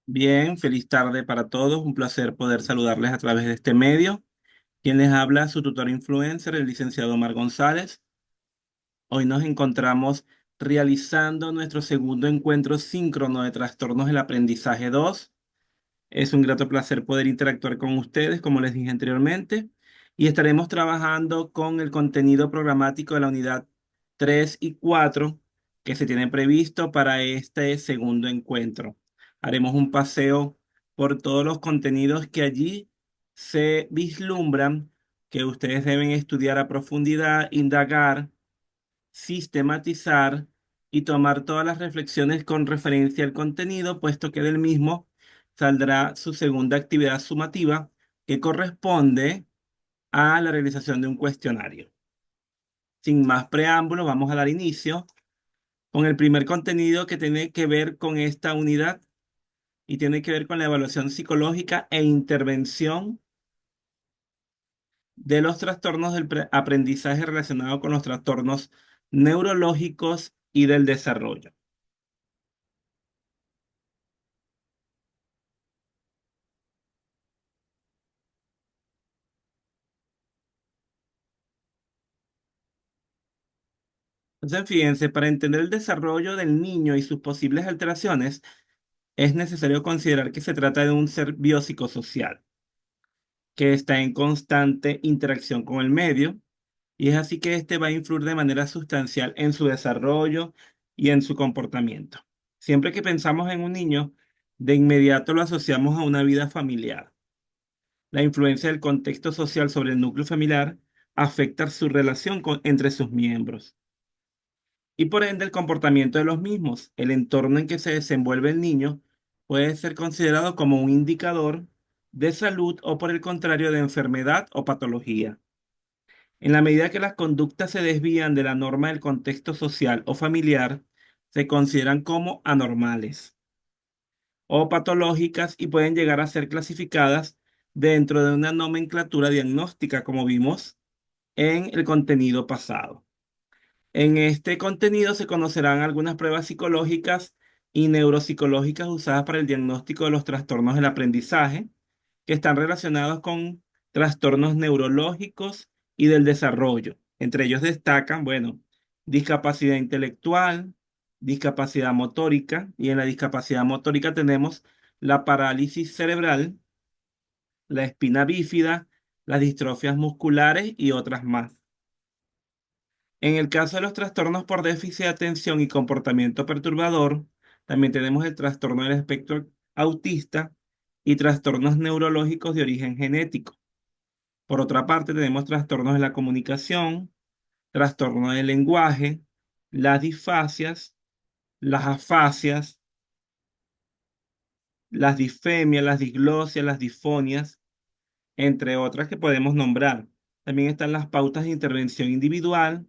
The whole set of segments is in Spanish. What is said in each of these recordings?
Bien, feliz tarde para todos. Un placer poder saludarles a través de este medio. Quien les habla, su tutor influencer, el licenciado Omar González. Hoy nos encontramos realizando nuestro segundo encuentro síncrono de trastornos del aprendizaje 2. Es un grato placer poder interactuar con ustedes, como les dije anteriormente, y estaremos trabajando con el contenido programático de la unidad 3 y 4 que se tiene previsto para este segundo encuentro. Haremos un paseo por todos los contenidos que allí se vislumbran, que ustedes deben estudiar a profundidad, indagar, sistematizar y tomar todas las reflexiones con referencia al contenido, puesto que del mismo saldrá su segunda actividad sumativa, que corresponde a la realización de un cuestionario. Sin más preámbulos, vamos a dar inicio con el primer contenido que tiene que ver con esta unidad y tiene que ver con la evaluación psicológica e intervención de los trastornos del aprendizaje relacionado con los trastornos neurológicos y del desarrollo. Entonces, fíjense, para entender el desarrollo del niño y sus posibles alteraciones, es necesario considerar que se trata de un ser biopsicosocial, que está en constante interacción con el medio, y es así que este va a influir de manera sustancial en su desarrollo y en su comportamiento. Siempre que pensamos en un niño, de inmediato lo asociamos a una vida familiar. La influencia del contexto social sobre el núcleo familiar afecta su relación entre sus miembros y por ende el comportamiento de los mismos. El entorno en que se desenvuelve el niño puede ser considerado como un indicador de salud o por el contrario de enfermedad o patología. En la medida que las conductas se desvían de la norma del contexto social o familiar, se consideran como anormales o patológicas y pueden llegar a ser clasificadas dentro de una nomenclatura diagnóstica, como vimos en el contenido pasado. En este contenido se conocerán algunas pruebas psicológicas y neuropsicológicas usadas para el diagnóstico de los trastornos del aprendizaje, que están relacionados con trastornos neurológicos y del desarrollo. Entre ellos destacan, bueno, discapacidad intelectual, discapacidad motórica, y en la discapacidad motórica tenemos la parálisis cerebral, la espina bífida, las distrofias musculares y otras más. En el caso de los trastornos por déficit de atención y comportamiento perturbador, también tenemos el trastorno del espectro autista y trastornos neurológicos de origen genético. Por otra parte, tenemos trastornos de la comunicación, trastorno del lenguaje, las disfasias, las afasias, las disfemias, las diglosias, las disfonias, entre otras que podemos nombrar. También están las pautas de intervención individual,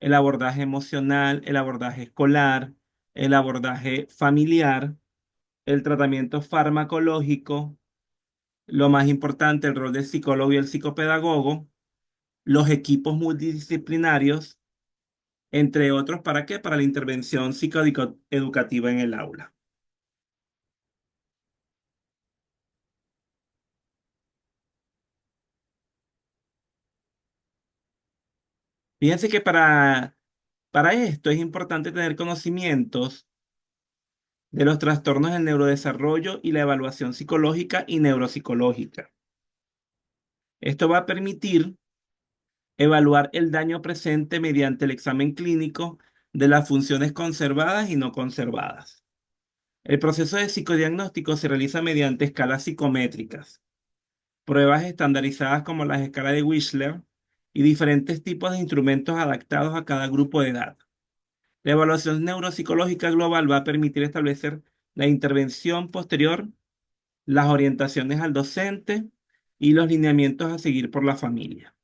el abordaje emocional, el abordaje escolar, el abordaje familiar, el tratamiento farmacológico, lo más importante, el rol del psicólogo y el psicopedagogo, los equipos multidisciplinarios, entre otros, ¿para qué? Para la intervención psicoeducativa en el aula. Fíjense que para esto es importante tener conocimientos de los trastornos del neurodesarrollo y la evaluación psicológica y neuropsicológica. Esto va a permitir evaluar el daño presente mediante el examen clínico de las funciones conservadas y no conservadas. El proceso de psicodiagnóstico se realiza mediante escalas psicométricas, pruebas estandarizadas como las escalas de Wechsler y diferentes tipos de instrumentos adaptados a cada grupo de edad. La evaluación neuropsicológica global va a permitir establecer la intervención posterior, las orientaciones al docente y los lineamientos a seguir por la familia.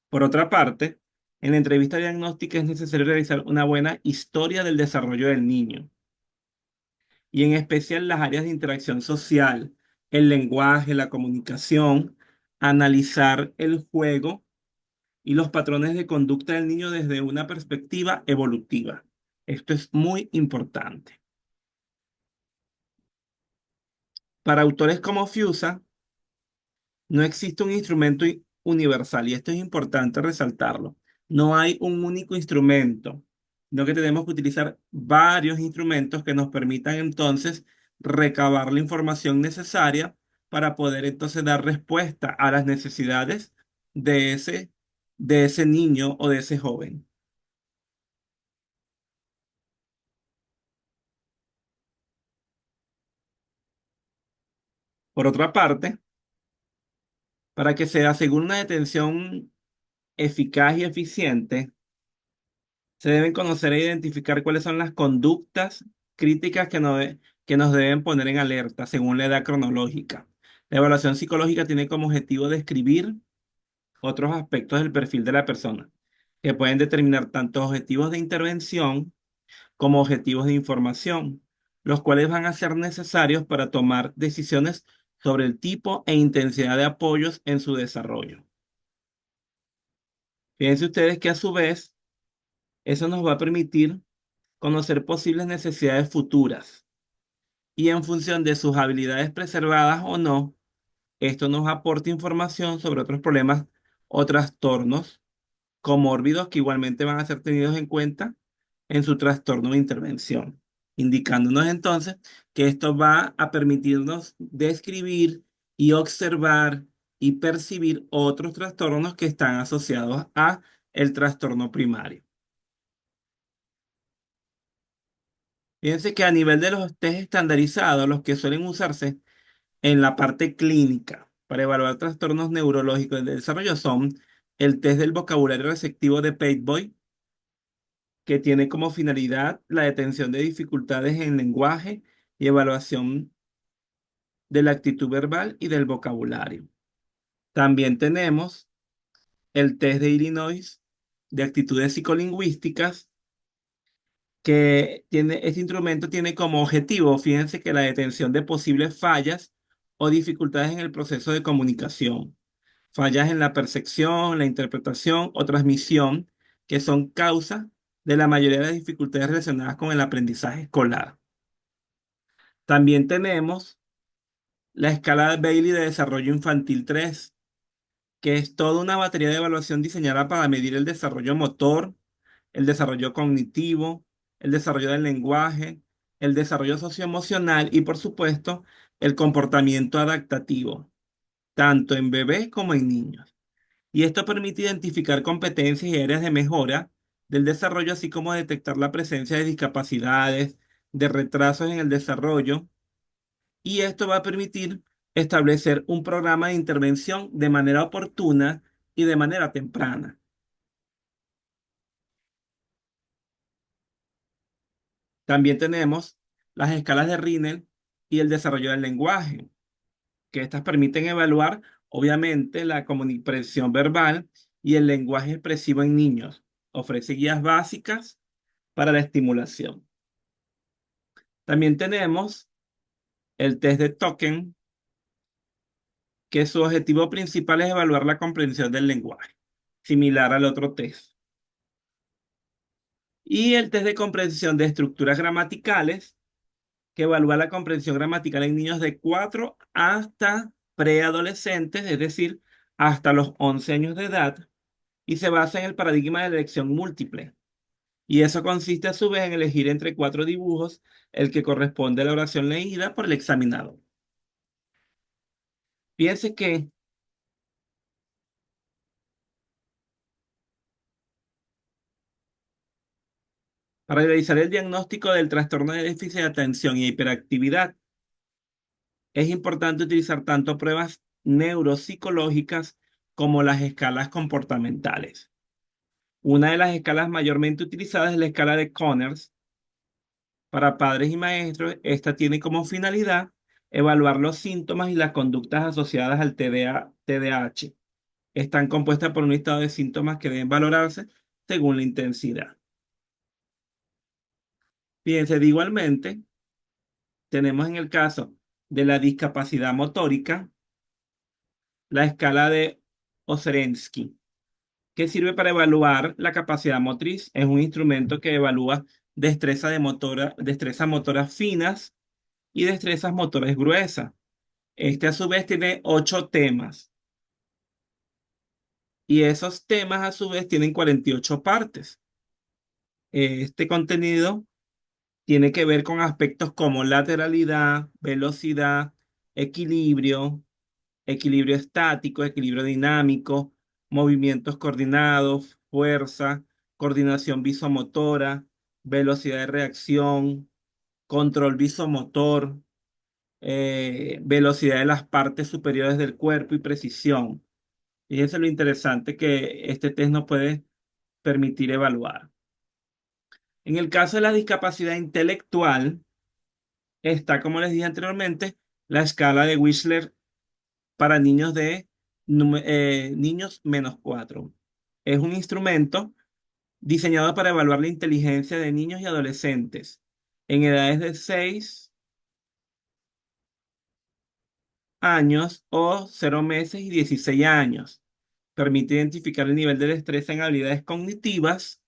Por otra parte, en la entrevista diagnóstica es necesario realizar una buena historia del desarrollo del niño, y en especial las áreas de interacción social, el lenguaje, la comunicación, analizar el juego y los patrones de conducta del niño desde una perspectiva evolutiva. Esto es muy importante. Para autores como Fiusa, no existe un instrumento universal y esto es importante resaltarlo. No hay un único instrumento, sino que tenemos que utilizar varios instrumentos que nos permitan entonces recabar la información necesaria para poder entonces dar respuesta a las necesidades de de ese niño o de ese joven. Por otra parte, para que se asegure una detención eficaz y eficiente, se deben conocer e identificar cuáles son las conductas críticas que nos deben poner en alerta según la edad cronológica. La evaluación psicológica tiene como objetivo describir otros aspectos del perfil de la persona, que pueden determinar tanto objetivos de intervención como objetivos de información, los cuales van a ser necesarios para tomar decisiones sobre el tipo e intensidad de apoyos en su desarrollo. Fíjense ustedes que a su vez eso nos va a permitir conocer posibles necesidades futuras y en función de sus habilidades preservadas o no, esto nos aporta información sobre otros problemas o trastornos comórbidos que igualmente van a ser tenidos en cuenta en su trastorno de intervención, indicándonos entonces que esto va a permitirnos describir y observar y percibir otros trastornos que están asociados a el trastorno primario. Fíjense que a nivel de los test estandarizados, los que suelen usarse en la parte clínica para evaluar trastornos neurológicos del desarrollo son el test del vocabulario receptivo de Pate-Boy, que tiene como finalidad la detención de dificultades en lenguaje y evaluación de la actitud verbal y del vocabulario. También tenemos el test de Illinois de actitudes psicolingüísticas, este instrumento tiene como objetivo, fíjense que la detención de posibles fallas o dificultades en el proceso de comunicación, fallas en la percepción, la interpretación o transmisión, que son causa de la mayoría de las dificultades relacionadas con el aprendizaje escolar. También tenemos la escala de Bailey de desarrollo infantil 3, que es toda una batería de evaluación diseñada para medir el desarrollo motor, el desarrollo cognitivo, el desarrollo del lenguaje, el desarrollo socioemocional y, por supuesto, el comportamiento adaptativo, tanto en bebés como en niños. Y esto permite identificar competencias y áreas de mejora del desarrollo, así como detectar la presencia de discapacidades, de retrasos en el desarrollo, y esto va a permitir establecer un programa de intervención de manera oportuna y de manera temprana. También tenemos las escalas de Rinel y el desarrollo del lenguaje, que estas permiten evaluar, obviamente, la comunicación verbal y el lenguaje expresivo en niños. Ofrece guías básicas para la estimulación. También tenemos el test de Token, que su objetivo principal es evaluar la comprensión del lenguaje, similar al otro test. Y el test de comprensión de estructuras gramaticales, que evalúa la comprensión gramatical en niños de 4 hasta preadolescentes, es decir, hasta los 11 años de edad, y se basa en el paradigma de la elección múltiple. Y eso consiste a su vez en elegir entre 4 dibujos el que corresponde a la oración leída por el examinador. Piense que para realizar el diagnóstico del trastorno de déficit de atención y hiperactividad, es importante utilizar tanto pruebas neuropsicológicas como las escalas comportamentales. Una de las escalas mayormente utilizadas es la escala de Conners para padres y maestros. Esta tiene como finalidad evaluar los síntomas y las conductas asociadas al TDAH. Están compuestas por un listado de síntomas que deben valorarse según la intensidad. Fíjense, de igualmente, tenemos en el caso de la discapacidad motórica la escala de Oserensky, que sirve para evaluar la capacidad motriz. Es un instrumento que evalúa destrezas motoras finas y destrezas motoras gruesas. Este a su vez tiene 8 temas y esos temas a su vez tienen 48 partes. Este contenido tiene que ver con aspectos como lateralidad, velocidad, equilibrio, equilibrio estático, equilibrio dinámico, movimientos coordinados, fuerza, coordinación visomotora, velocidad de reacción, control visomotor, velocidad de las partes superiores del cuerpo y precisión. Fíjense lo interesante que este test nos puede permitir evaluar. En el caso de la discapacidad intelectual, está, como les dije anteriormente, la escala de Wechsler para niños de niños -4. Es un instrumento diseñado para evaluar la inteligencia de niños y adolescentes en edades de 6 años o 0 meses y 16 años. Permite identificar el nivel de destreza en habilidades cognitivas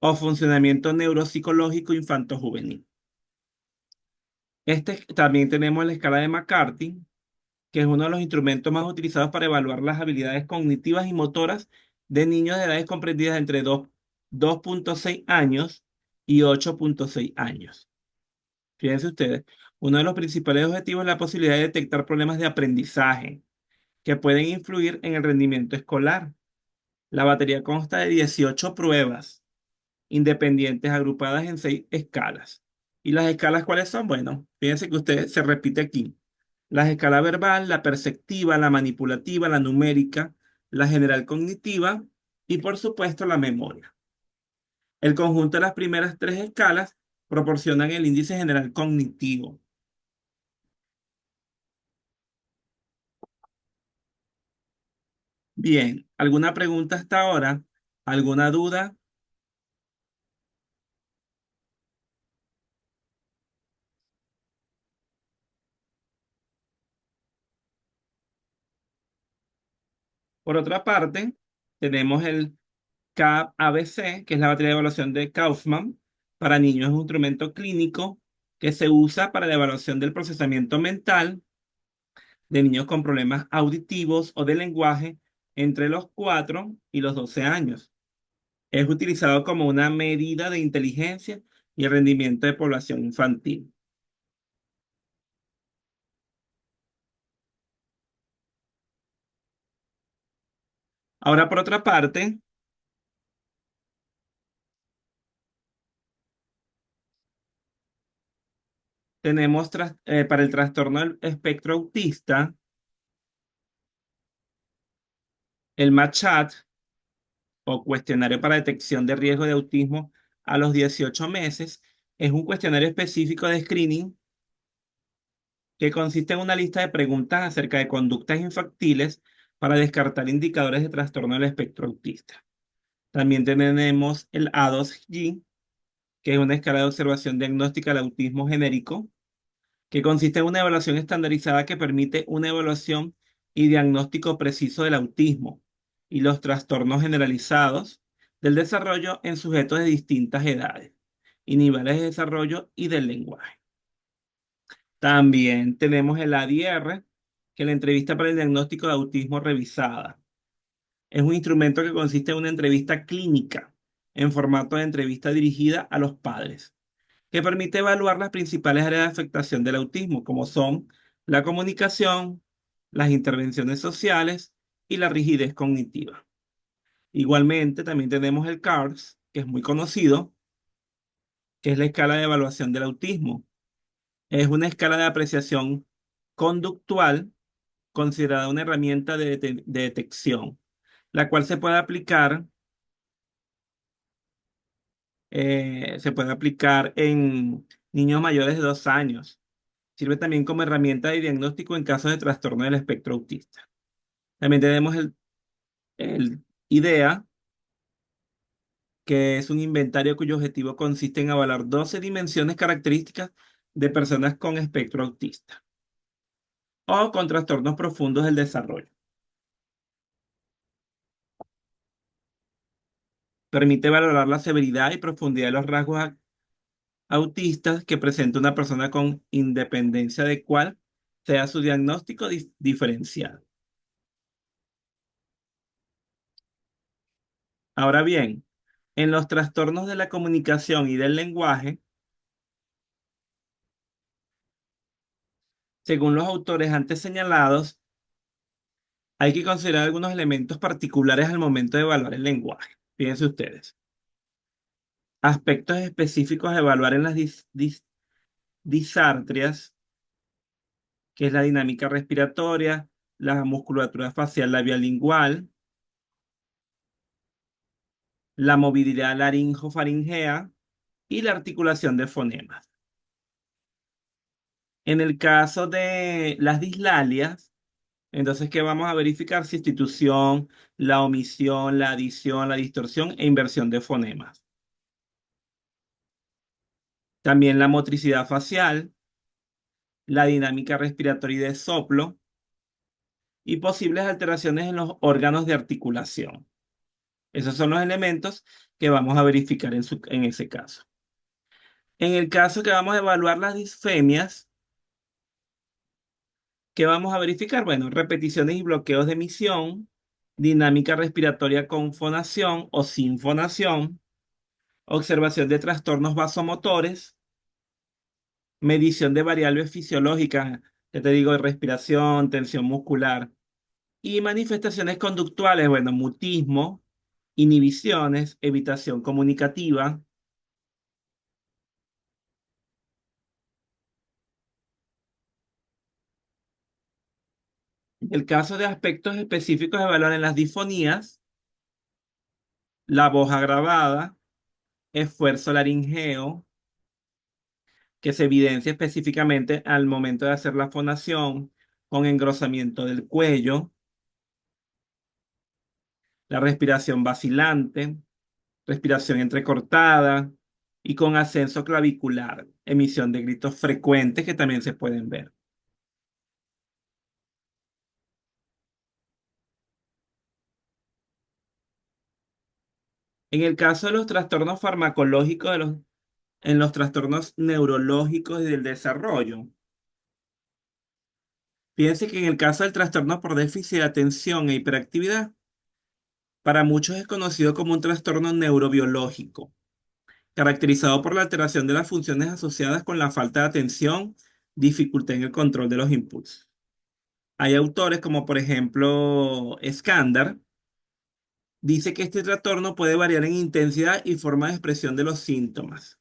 o funcionamiento neuropsicológico infanto-juvenil. También tenemos la escala de McCarthy, que es uno de los instrumentos más utilizados para evaluar las habilidades cognitivas y motoras de niños de edades comprendidas entre 2,6 años y 8,6 años. Fíjense ustedes, uno de los principales objetivos es la posibilidad de detectar problemas de aprendizaje que pueden influir en el rendimiento escolar. La batería consta de 18 pruebas independientes agrupadas en 6 escalas. ¿Y las escalas cuáles son? Bueno, fíjense que usted se repite aquí. Las escalas verbal, la perceptiva, la manipulativa, la numérica, la general cognitiva y por supuesto la memoria. El conjunto de las primeras 3 escalas proporcionan el índice general cognitivo. Bien, ¿alguna pregunta hasta ahora? ¿Alguna duda? Por otra parte, tenemos el CAP-ABC, que es la batería de evaluación de Kaufman para niños. Es un instrumento clínico que se usa para la evaluación del procesamiento mental de niños con problemas auditivos o de lenguaje entre los 4 y los 12 años. Es utilizado como una medida de inteligencia y rendimiento de población infantil. Ahora, por otra parte, tenemos para el trastorno del espectro autista, el MATCHAT, o cuestionario para detección de riesgo de autismo a los 18 meses. Es un cuestionario específico de screening que consiste en una lista de preguntas acerca de conductas infantiles para descartar indicadores de trastorno del espectro autista. También tenemos el A2G, que es una escala de observación diagnóstica del autismo genérico, que consiste en una evaluación estandarizada que permite una evaluación y diagnóstico preciso del autismo y los trastornos generalizados del desarrollo en sujetos de distintas edades y niveles de desarrollo y del lenguaje. También tenemos el ADR, que es la entrevista para el diagnóstico de autismo revisada. Es un instrumento que consiste en una entrevista clínica en formato de entrevista dirigida a los padres, que permite evaluar las principales áreas de afectación del autismo, como son la comunicación, las intervenciones sociales y la rigidez cognitiva. Igualmente, también tenemos el CARS, que es muy conocido, que es la escala de evaluación del autismo. Es una escala de apreciación conductual considerada una herramienta de detección, la cual se puede aplicar en niños mayores de 2 años. Sirve también como herramienta de diagnóstico en casos de trastorno del espectro autista. También tenemos el IDEA, que es un inventario cuyo objetivo consiste en avalar 12 dimensiones características de personas con espectro autista o con trastornos profundos del desarrollo. Permite valorar la severidad y profundidad de los rasgos autistas que presenta una persona con independencia de cuál sea su diagnóstico diferencial. Ahora bien, en los trastornos de la comunicación y del lenguaje, según los autores antes señalados, hay que considerar algunos elementos particulares al momento de evaluar el lenguaje. Fíjense ustedes. Aspectos específicos a evaluar en las disartrias, que es la dinámica respiratoria, la musculatura facial labial lingual, la movilidad laringofaringea y la articulación de fonemas. En el caso de las dislalias, entonces, ¿qué vamos a verificar? Sustitución, la omisión, la adición, la distorsión e inversión de fonemas. También la motricidad facial, la dinámica respiratoria y de soplo y posibles alteraciones en los órganos de articulación. Esos son los elementos que vamos a verificar en ese caso. En el caso que vamos a evaluar las disfemias, ¿qué vamos a verificar? Bueno, repeticiones y bloqueos de emisión, dinámica respiratoria con fonación o sin fonación, observación de trastornos vasomotores, medición de variables fisiológicas, que te digo, de respiración, tensión muscular, y manifestaciones conductuales, bueno, mutismo, inhibiciones, evitación comunicativa. En el caso de aspectos específicos, evaluar en las disfonías, la voz agravada, esfuerzo laringeo, que se evidencia específicamente al momento de hacer la fonación, con engrosamiento del cuello, la respiración vacilante, respiración entrecortada y con ascenso clavicular, emisión de gritos frecuentes que también se pueden ver. En el caso de los trastornos farmacológicos, en los trastornos neurológicos y del desarrollo, fíjense que en el caso del trastorno por déficit de atención e hiperactividad, para muchos es conocido como un trastorno neurobiológico, caracterizado por la alteración de las funciones asociadas con la falta de atención, dificultad en el control de los impulsos. Hay autores como por ejemplo Skandar, dice que este trastorno puede variar en intensidad y forma de expresión de los síntomas,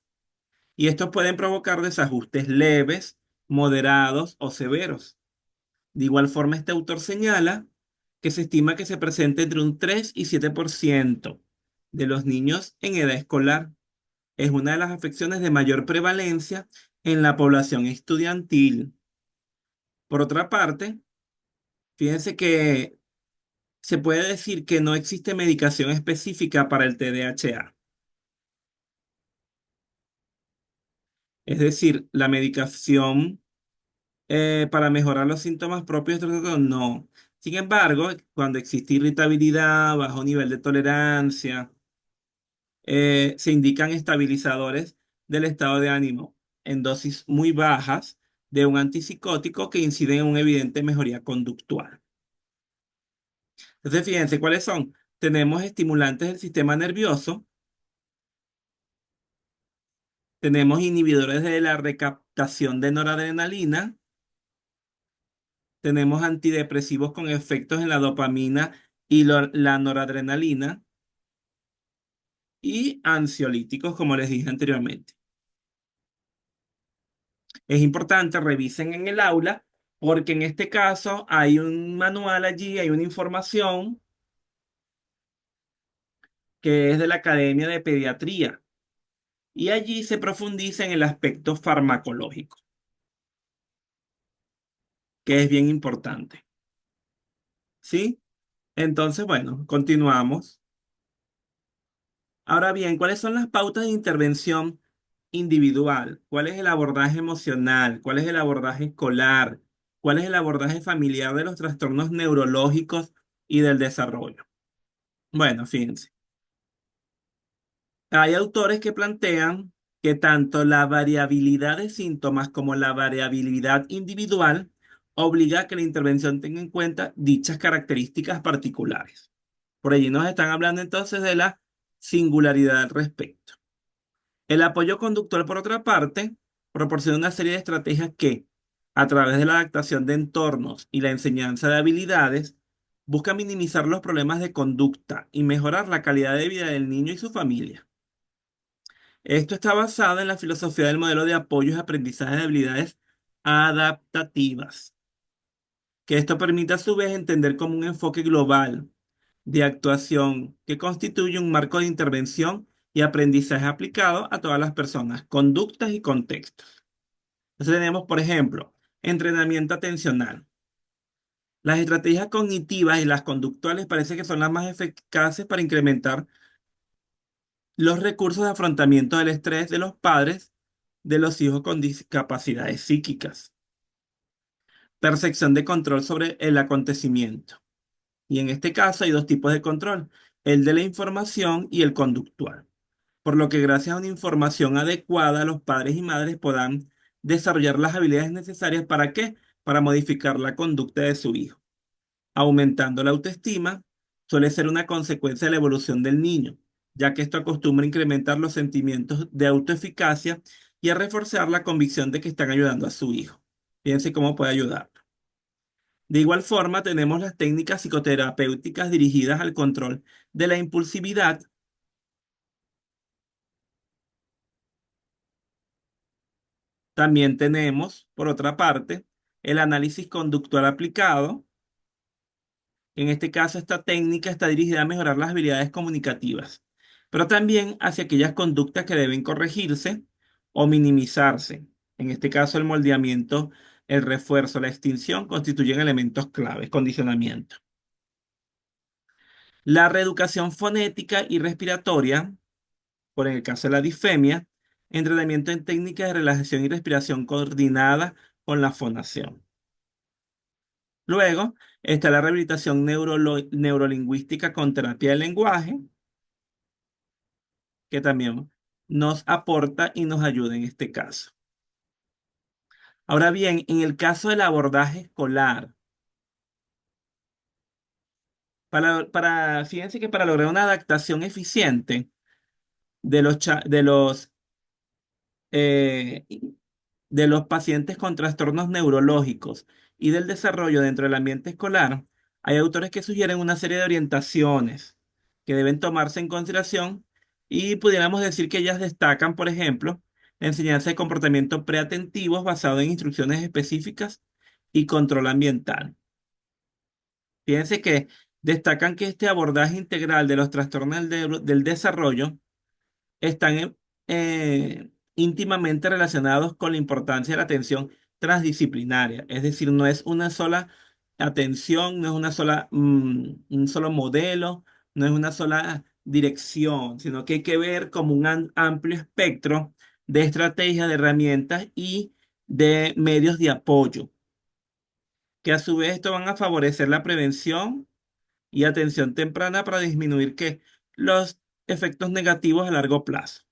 y estos pueden provocar desajustes leves, moderados o severos. De igual forma, este autor señala que se estima que se presente entre un 3 y 7% de los niños en edad escolar. Es una de las afecciones de mayor prevalencia en la población estudiantil. Por otra parte, fíjense que se puede decir que no existe medicación específica para el TDAH. Es decir, la medicación para mejorar los síntomas propios de este trastorno, no. Sin embargo, cuando existe irritabilidad, bajo nivel de tolerancia, se indican estabilizadores del estado de ánimo en dosis muy bajas de un antipsicótico que inciden en una evidente mejoría conductual. Entonces, fíjense cuáles son. Tenemos estimulantes del sistema nervioso, tenemos inhibidores de la recaptación de noradrenalina, tenemos antidepresivos con efectos en la dopamina y la noradrenalina y ansiolíticos, como les dije anteriormente. Es importante revisen en el aula porque en este caso hay un manual allí, hay una información que es de la Academia de Pediatría y allí se profundiza en el aspecto farmacológico, que es bien importante. ¿Sí? Entonces, bueno, continuamos. Ahora bien, ¿cuáles son las pautas de intervención individual? ¿Cuál es el abordaje emocional? ¿Cuál es el abordaje escolar? ¿Cuál es el abordaje familiar de los trastornos neurológicos y del desarrollo? Bueno, fíjense. Hay autores que plantean que tanto la variabilidad de síntomas como la variabilidad individual obliga a que la intervención tenga en cuenta dichas características particulares. Por allí nos están hablando entonces de la singularidad al respecto. El apoyo conductual, por otra parte, proporciona una serie de estrategias que, a través de la adaptación de entornos y la enseñanza de habilidades, busca minimizar los problemas de conducta y mejorar la calidad de vida del niño y su familia. Esto está basado en la filosofía del modelo de apoyo y aprendizaje de habilidades adaptativas, que esto permite a su vez entender como un enfoque global de actuación que constituye un marco de intervención y aprendizaje aplicado a todas las personas, conductas y contextos. Entonces tenemos, por ejemplo, entrenamiento atencional. Las estrategias cognitivas y las conductuales parece que son las más eficaces para incrementar los recursos de afrontamiento del estrés de los padres de los hijos con discapacidades psíquicas. Percepción de control sobre el acontecimiento. Y en este caso hay dos tipos de control, el de la información y el conductual. Por lo que gracias a una información adecuada, los padres y madres puedan desarrollar las habilidades necesarias ¿para qué? Para modificar la conducta de su hijo. Aumentando la autoestima suele ser una consecuencia de la evolución del niño, ya que esto acostumbra a incrementar los sentimientos de autoeficacia y a reforzar la convicción de que están ayudando a su hijo. Fíjense cómo puede ayudar. De igual forma, tenemos las técnicas psicoterapéuticas dirigidas al control de la impulsividad. También tenemos, por otra parte, el análisis conductual aplicado. En este caso, esta técnica está dirigida a mejorar las habilidades comunicativas, pero también hacia aquellas conductas que deben corregirse o minimizarse. En este caso, el moldeamiento, el refuerzo, la extinción constituyen elementos claves, condicionamiento. La reeducación fonética y respiratoria, por en el caso de la disfemia, entrenamiento en técnicas de relajación y respiración coordinada con la fonación. Luego está la rehabilitación neurolingüística con terapia del lenguaje, que también nos aporta y nos ayuda en este caso. Ahora bien, en el caso del abordaje escolar, fíjense que para lograr una adaptación eficiente eh, de los pacientes con trastornos neurológicos y del desarrollo dentro del ambiente escolar, hay autores que sugieren una serie de orientaciones que deben tomarse en consideración y pudiéramos decir que ellas destacan, por ejemplo, la enseñanza de comportamiento preatentivos basado en instrucciones específicas y control ambiental. Fíjense que destacan que este abordaje integral de los trastornos del desarrollo están íntimamente relacionados con la importancia de la atención transdisciplinaria. Es decir, no es una sola atención, no es un solo modelo, no es una sola dirección, sino que hay que ver como un amplio espectro de estrategias, de herramientas y de medios de apoyo, que a su vez esto van a favorecer la prevención y atención temprana para disminuir los efectos negativos a largo plazo.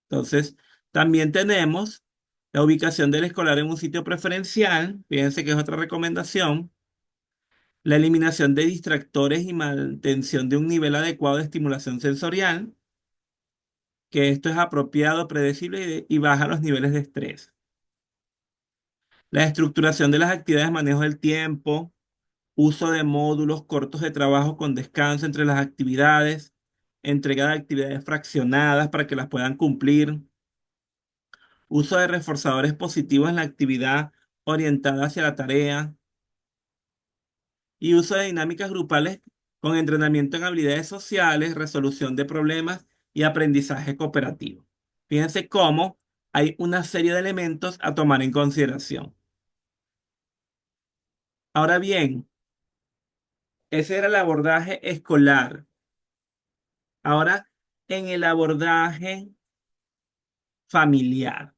Entonces, también tenemos la ubicación del escolar en un sitio preferencial, fíjense que es otra recomendación, la eliminación de distractores y mantención de un nivel adecuado de estimulación sensorial, que esto es apropiado, predecible y baja los niveles de estrés. La estructuración de las actividades, manejo del tiempo, uso de módulos cortos de trabajo con descanso entre las actividades, entrega de actividades fraccionadas para que las puedan cumplir. Uso de reforzadores positivos en la actividad orientada hacia la tarea y uso de dinámicas grupales con entrenamiento en habilidades sociales, resolución de problemas y aprendizaje cooperativo. Fíjense cómo hay una serie de elementos a tomar en consideración. Ahora bien, ese era el abordaje escolar. Ahora, en el abordaje familiar.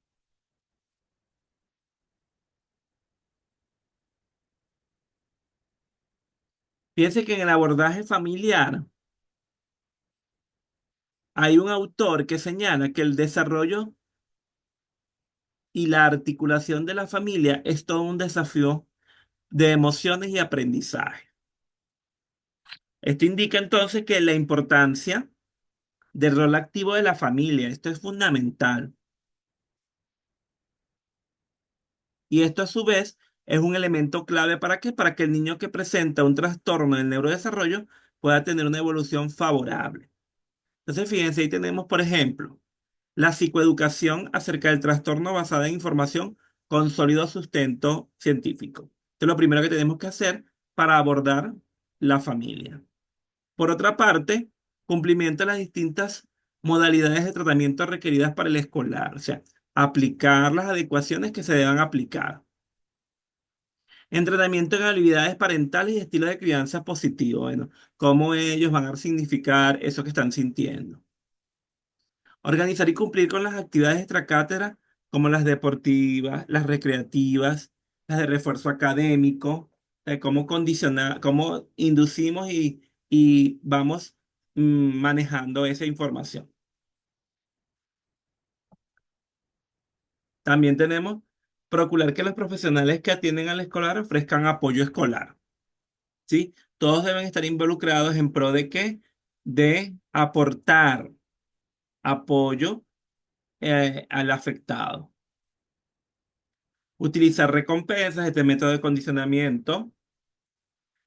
Fíjense que en el abordaje familiar hay un autor que señala que el desarrollo y la articulación de la familia es todo un desafío de emociones y aprendizaje. Esto indica entonces que la importancia del rol activo de la familia, esto es fundamental. Y esto a su vez es un elemento clave ¿para qué? Para que el niño que presenta un trastorno del neurodesarrollo pueda tener una evolución favorable. Entonces, fíjense, ahí tenemos, por ejemplo, la psicoeducación acerca del trastorno basada en información con sólido sustento científico. Esto es lo primero que tenemos que hacer para abordar la familia. Por otra parte, cumplimiento de las distintas modalidades de tratamiento requeridas para el escolar, o sea, aplicar las adecuaciones que se deban aplicar. Entrenamiento en habilidades parentales y estilo de crianza positivo. Bueno, cómo ellos van a significar eso que están sintiendo. Organizar y cumplir con las actividades extracátedra, como las deportivas, las recreativas, las de refuerzo académico, cómo condicionar, cómo inducimos y vamos manejando esa información. También tenemos procurar que los profesionales que atienden al escolar ofrezcan apoyo escolar. ¿Sí? Todos deben estar involucrados en pro de qué? De aportar apoyo al afectado. Utilizar recompensas, este método de condicionamiento,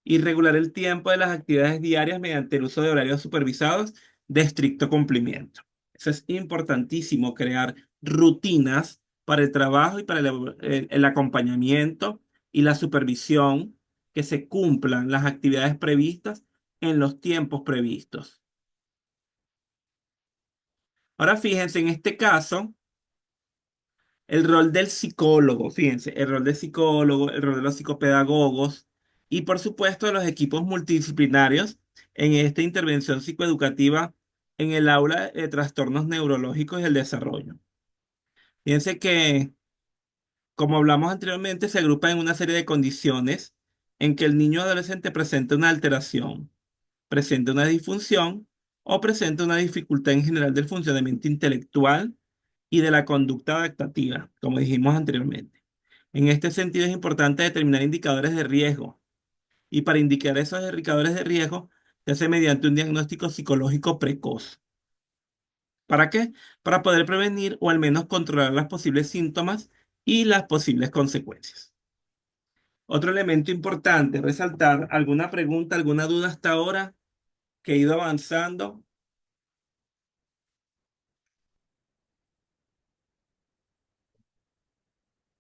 y regular el tiempo de las actividades diarias mediante el uso de horarios supervisados de estricto cumplimiento. Eso es importantísimo, crear rutinas para el trabajo y para el acompañamiento y la supervisión, que se cumplan las actividades previstas en los tiempos previstos. Ahora fíjense, en este caso, el rol del psicólogo, fíjense, el rol del psicólogo, el rol de los psicopedagogos y por supuesto de los equipos multidisciplinarios en esta intervención psicoeducativa en el aula de trastornos neurológicos y el desarrollo. Fíjense que, como hablamos anteriormente, se agrupa en una serie de condiciones en que el niño o adolescente presenta una alteración, presenta una disfunción o presenta una dificultad en general del funcionamiento intelectual y de la conducta adaptativa, como dijimos anteriormente. En este sentido es importante determinar indicadores de riesgo y para indicar esos indicadores de riesgo se hace mediante un diagnóstico psicológico precoz. ¿Para qué? Para poder prevenir o al menos controlar los posibles síntomas y las posibles consecuencias. Otro elemento importante, resaltar alguna pregunta, alguna duda hasta ahora que he ido avanzando.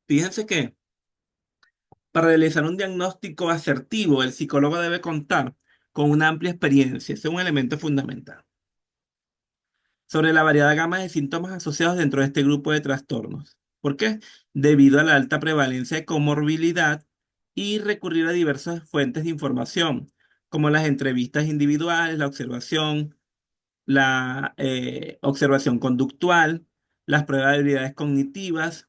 Fíjense que para realizar un diagnóstico asertivo, el psicólogo debe contar con una amplia experiencia. Ese es un elemento fundamental. Sobre la variada gama de síntomas asociados dentro de este grupo de trastornos. ¿Por qué? Debido a la alta prevalencia de comorbilidad y recurrir a diversas fuentes de información, como las entrevistas individuales, la observación conductual, las pruebas de habilidades cognitivas,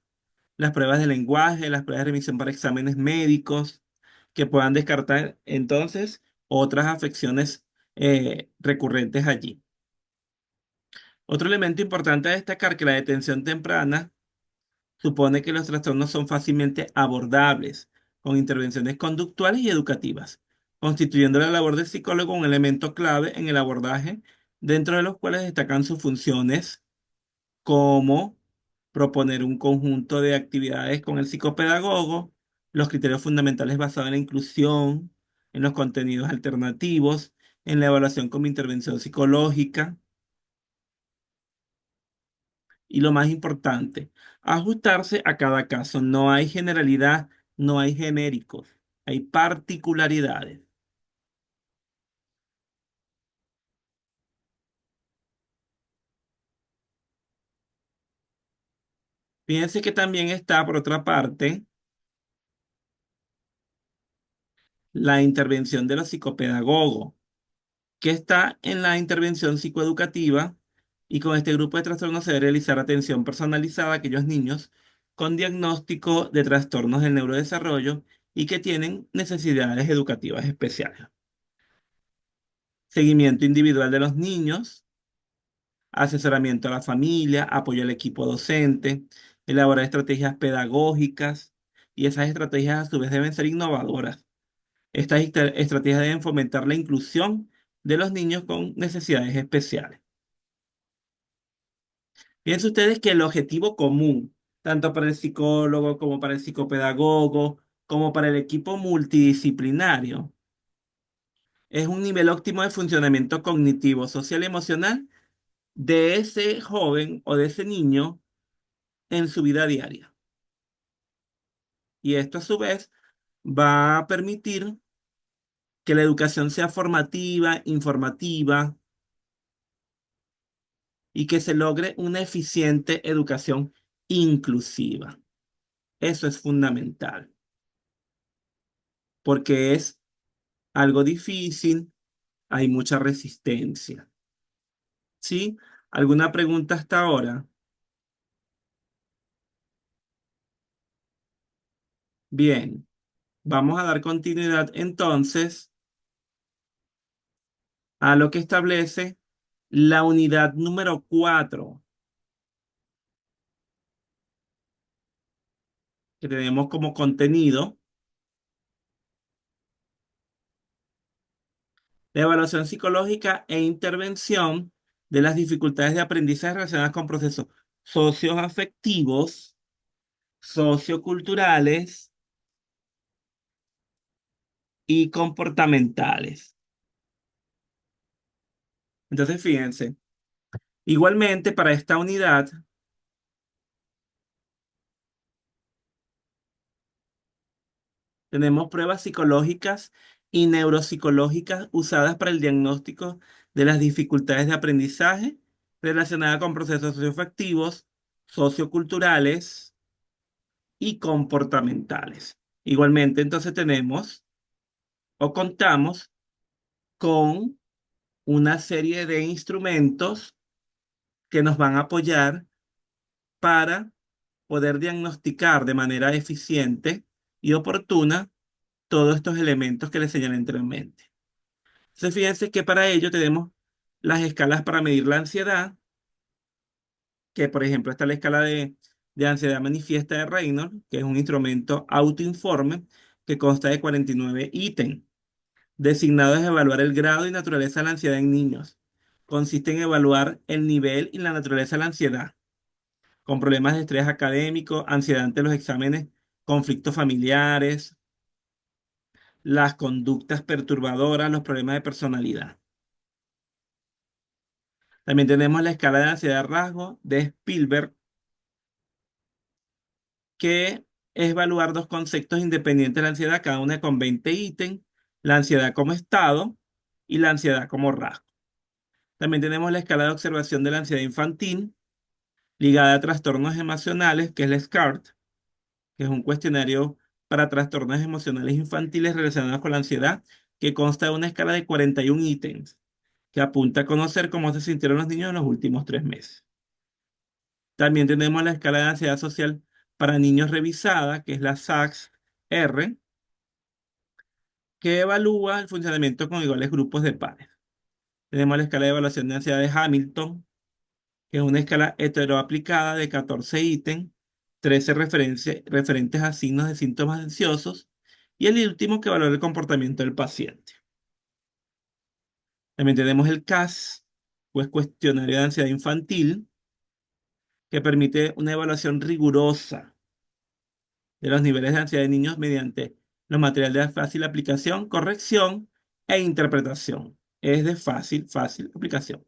las pruebas de lenguaje, las pruebas de remisión para exámenes médicos, que puedan descartar entonces otras afecciones recurrentes allí. Otro elemento importante a destacar que la detención temprana supone que los trastornos son fácilmente abordables con intervenciones conductuales y educativas, constituyendo la labor del psicólogo un elemento clave en el abordaje, dentro de los cuales destacan sus funciones como proponer un conjunto de actividades con el psicopedagogo, los criterios fundamentales basados en la inclusión, en los contenidos alternativos, en la evaluación como intervención psicológica y lo más importante, ajustarse a cada caso. No hay generalidad, no hay genéricos, hay particularidades. Fíjense que también está, por otra parte, la intervención de los psicopedagogos, que está en la intervención psicoeducativa, y con este grupo de trastornos se debe realizar atención personalizada a aquellos niños con diagnóstico de trastornos del neurodesarrollo y que tienen necesidades educativas especiales. Seguimiento individual de los niños, asesoramiento a la familia, apoyo al equipo docente, elaborar estrategias pedagógicas y esas estrategias a su vez deben ser innovadoras. Estas estrategias deben fomentar la inclusión de los niños con necesidades especiales. Piensen ustedes que el objetivo común, tanto para el psicólogo como para el psicopedagogo, como para el equipo multidisciplinario, es un nivel óptimo de funcionamiento cognitivo, social y emocional de ese joven o de ese niño en su vida diaria. Y esto a su vez va a permitir que la educación sea formativa, informativa y que se logre una eficiente educación inclusiva. Eso es fundamental, porque es algo difícil, hay mucha resistencia. ¿Sí? ¿Alguna pregunta hasta ahora? Bien, vamos a dar continuidad entonces a lo que establece la unidad número 4 que tenemos como contenido, la evaluación psicológica e intervención de las dificultades de aprendizaje relacionadas con procesos socioafectivos, socioculturales y comportamentales. Entonces, fíjense, igualmente para esta unidad tenemos pruebas psicológicas y neuropsicológicas usadas para el diagnóstico de las dificultades de aprendizaje relacionadas con procesos socioafectivos, socioculturales y comportamentales. Igualmente, entonces tenemos o contamos con una serie de instrumentos que nos van a apoyar para poder diagnosticar de manera eficiente y oportuna todos estos elementos que les señalé anteriormente. Entonces, fíjense que para ello tenemos las escalas para medir la ansiedad, que por ejemplo está la escala de ansiedad manifiesta de Reynolds, que es un instrumento autoinforme que consta de 49 ítems, designados a evaluar el grado y naturaleza de la ansiedad en niños. Consiste en evaluar el nivel y la naturaleza de la ansiedad, con problemas de estrés académico, ansiedad ante los exámenes, conflictos familiares, las conductas perturbadoras, los problemas de personalidad. También tenemos la escala de ansiedad de rasgo de Spielberg, que es evaluar dos conceptos independientes de la ansiedad, cada una con 20 ítems, la ansiedad como estado y la ansiedad como rasgo. También tenemos la escala de observación de la ansiedad infantil, ligada a trastornos emocionales, que es la SCART, que es un cuestionario para trastornos emocionales infantiles relacionados con la ansiedad, que consta de una escala de 41 ítems, que apunta a conocer cómo se sintieron los niños en los últimos 3 meses. También tenemos la escala de ansiedad social para niños revisada, que es la SACS-R, que evalúa el funcionamiento con iguales grupos de pares. Tenemos la escala de evaluación de ansiedad de Hamilton, que es una escala heteroaplicada de 14 ítems, 13 referentes a signos de síntomas ansiosos, y el último que evalúa el comportamiento del paciente. También tenemos el CAS, pues cuestionario de ansiedad infantil, que permite una evaluación rigurosa de los niveles de ansiedad de niños mediante los materiales de fácil aplicación, corrección e interpretación. Es de fácil aplicación.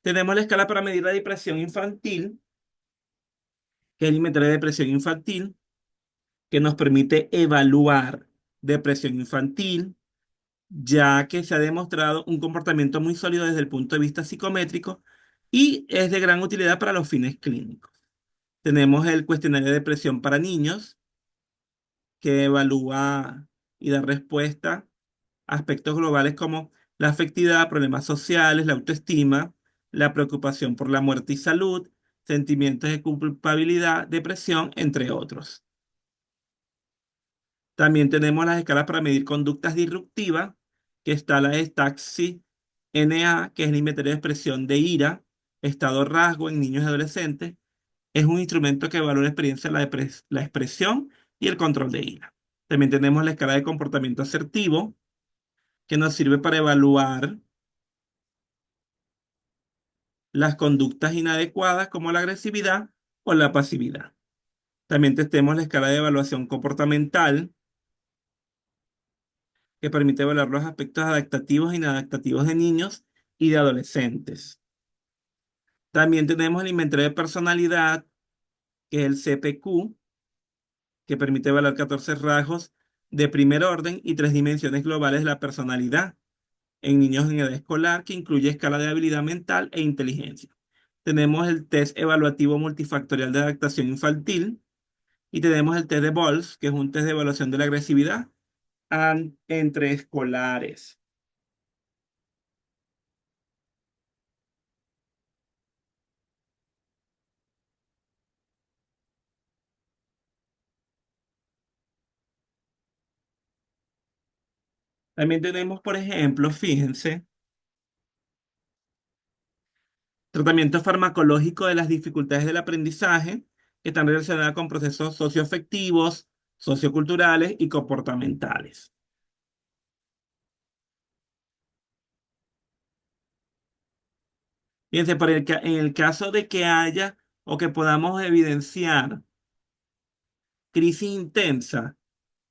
Tenemos la escala para medir la depresión infantil, que es el inventario de depresión infantil, que nos permite evaluar depresión infantil, ya que se ha demostrado un comportamiento muy sólido desde el punto de vista psicométrico y es de gran utilidad para los fines clínicos. Tenemos el cuestionario de depresión para niños, que evalúa y da respuesta a aspectos globales como la afectividad, problemas sociales, la autoestima, la preocupación por la muerte y salud, sentimientos de culpabilidad, depresión, entre otros. También tenemos las escalas para medir conductas disruptivas, que está la STAXI-NA, que es el inventario de expresión de ira, estado rasgo en niños y adolescentes, Es un instrumento que evalúa la experiencia, la expresión y el control de ira. También tenemos la escala de comportamiento asertivo, que nos sirve para evaluar las conductas inadecuadas como la agresividad o la pasividad. También tenemos la escala de evaluación comportamental, que permite evaluar los aspectos adaptativos e inadaptativos de niños y de adolescentes. También tenemos el inventario de personalidad, que es el CPQ, que permite evaluar 14 rasgos de primer orden y 3 dimensiones globales de la personalidad en niños en edad escolar, que incluye escala de habilidad mental e inteligencia. Tenemos el test evaluativo multifactorial de adaptación infantil y tenemos el test de Bolles, que es un test de evaluación de la agresividad entre escolares. También tenemos, por ejemplo, fíjense, tratamiento farmacológico de las dificultades del aprendizaje, que están relacionadas con procesos socioafectivos, socioculturales y comportamentales. Fíjense, en el caso de que haya o que podamos evidenciar crisis intensa,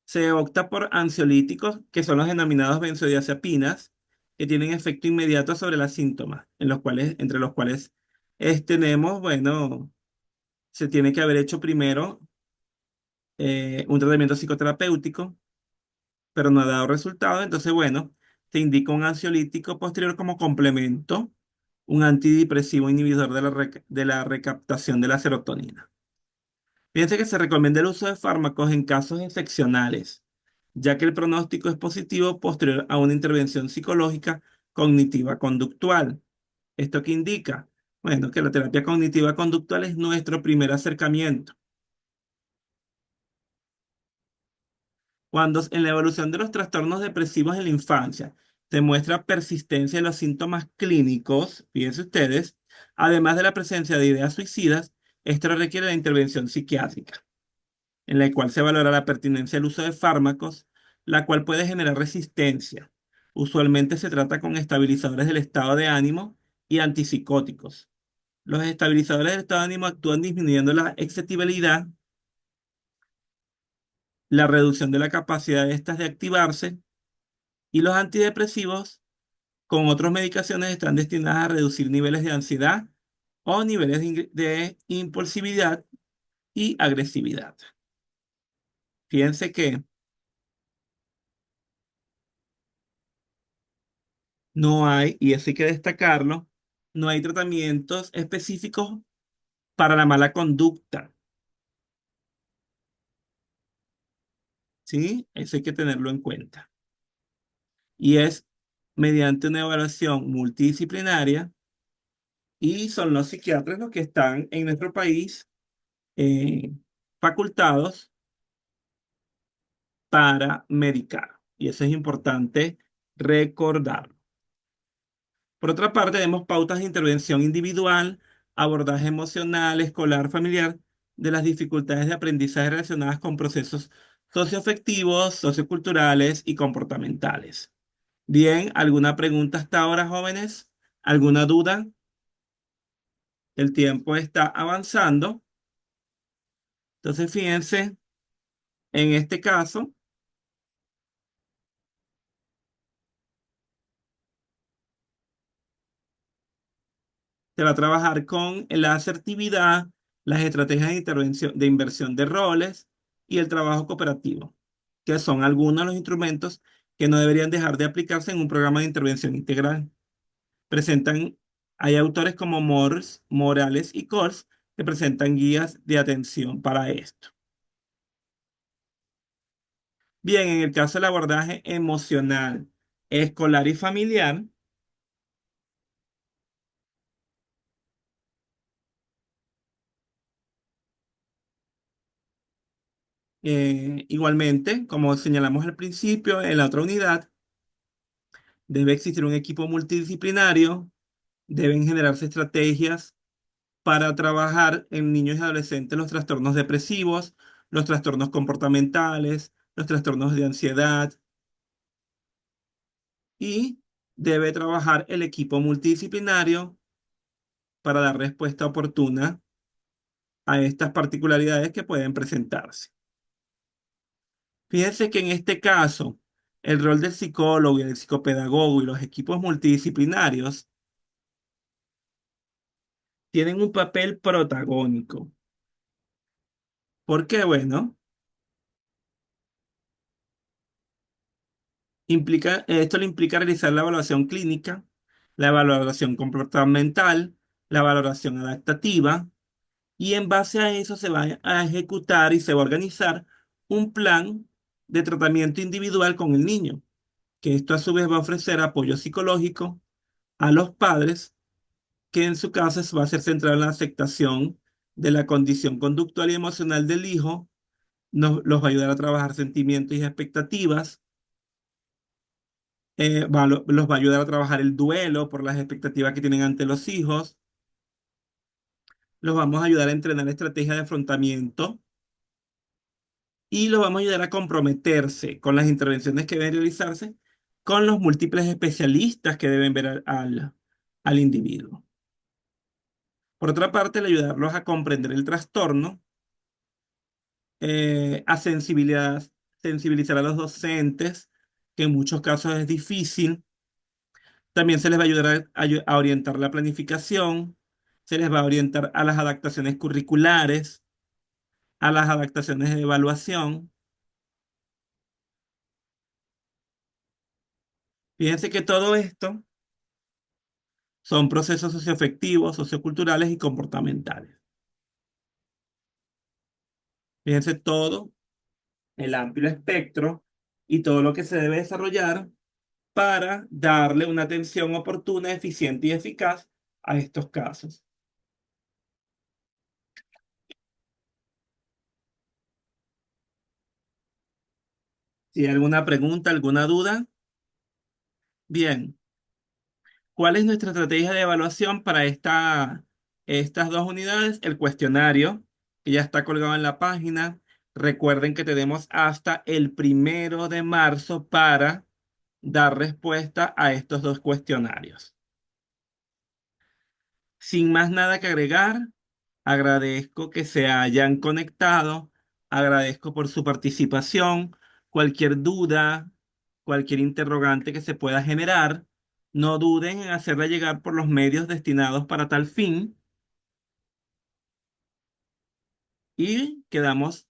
se opta por ansiolíticos, que son los denominados benzodiazepinas, que tienen efecto inmediato sobre los síntomas, entre los cuales tenemos, bueno, se tiene que haber hecho primero un tratamiento psicoterapéutico, pero no ha dado resultado. Entonces, bueno, se indica un ansiolítico posterior como complemento, un antidepresivo inhibidor de la recaptación de la serotonina. Fíjense que se recomienda el uso de fármacos en casos excepcionales, ya que el pronóstico es positivo posterior a una intervención psicológica cognitiva conductual. ¿Esto qué indica? Bueno, que la terapia cognitiva conductual es nuestro primer acercamiento. Cuando en la evolución de los trastornos depresivos en la infancia se muestra persistencia de los síntomas clínicos, fíjense ustedes, además de la presencia de ideas suicidas, esto requiere la intervención psiquiátrica, en la cual se valora la pertinencia del uso de fármacos, la cual puede generar resistencia. Usualmente se trata con estabilizadores del estado de ánimo y antipsicóticos. Los estabilizadores del estado de ánimo actúan disminuyendo la excitabilidad, la reducción de la capacidad de estas de activarse, y los antidepresivos con otras medicaciones están destinadas a reducir niveles de ansiedad o niveles de impulsividad y agresividad. Fíjense que no hay, y eso hay que destacarlo, no hay tratamientos específicos para la mala conducta, ¿sí? Eso hay que tenerlo en cuenta. Y es mediante una evaluación multidisciplinaria, y son los psiquiatras los que están en nuestro país eh, facultados para medicar. Y eso es importante recordar. Por otra parte, tenemos pautas de intervención individual, abordaje emocional, escolar, familiar, de las dificultades de aprendizaje relacionadas con procesos socioafectivos, socioculturales y comportamentales. Bien, ¿alguna pregunta hasta ahora, jóvenes? ¿Alguna duda? El tiempo está avanzando. Entonces, fíjense, en este caso, se va a trabajar con la asertividad, las estrategias de intervención, de inversión de roles y el trabajo cooperativo, que son algunos de los instrumentos que no deberían dejar de aplicarse en un programa de intervención integral. Presentan, hay autores como Morales y Coles que presentan guías de atención para esto. Bien, en el caso del abordaje emocional, escolar y familiar, igualmente, como señalamos al principio, en la otra unidad, debe existir un equipo multidisciplinario, deben generarse estrategias para trabajar en niños y adolescentes los trastornos depresivos, los trastornos comportamentales, los trastornos de ansiedad y debe trabajar el equipo multidisciplinario para dar respuesta oportuna a estas particularidades que pueden presentarse. Fíjense que en este caso, el rol del psicólogo y del psicopedagogo y los equipos multidisciplinarios tienen un papel protagónico. ¿Por qué? Bueno, esto le implica realizar la evaluación clínica, la evaluación comportamental, la valoración adaptativa, y en base a eso se va a ejecutar y se va a organizar un plan de tratamiento individual con el niño, que esto a su vez va a ofrecer apoyo psicológico a los padres, que en su caso va a ser centrado en la aceptación de la condición conductual y emocional del hijo, los va a ayudar a trabajar sentimientos y expectativas, los va a ayudar a trabajar el duelo por las expectativas que tienen ante los hijos, los vamos a ayudar a entrenar estrategias de afrontamiento y los vamos a ayudar a comprometerse con las intervenciones que deben realizarse con los múltiples especialistas que deben ver al individuo. Por otra parte, el ayudarlos a comprender el trastorno, a sensibilizar a los docentes, que en muchos casos es difícil. También se les va a ayudar a orientar la planificación, se les va a orientar a las adaptaciones curriculares, a las adaptaciones de evaluación. Fíjense que todo esto son procesos socioafectivos, socioculturales y comportamentales. Fíjense todo el amplio espectro y todo lo que se debe desarrollar para darle una atención oportuna, eficiente y eficaz a estos casos. Si hay alguna pregunta, alguna duda, bien. ¿Cuál es nuestra estrategia de evaluación para estas dos unidades? El cuestionario, que ya está colgado en la página. Recuerden que tenemos hasta el 1 de marzo para dar respuesta a estos dos cuestionarios. Sin más nada que agregar, agradezco que se hayan conectado, agradezco por su participación. Cualquier duda, cualquier interrogante que se pueda generar, no duden en hacerla llegar por los medios destinados para tal fin y quedamos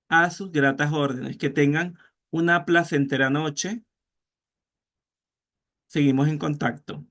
a sus gratas órdenes. Que tengan una placentera noche. Seguimos en contacto.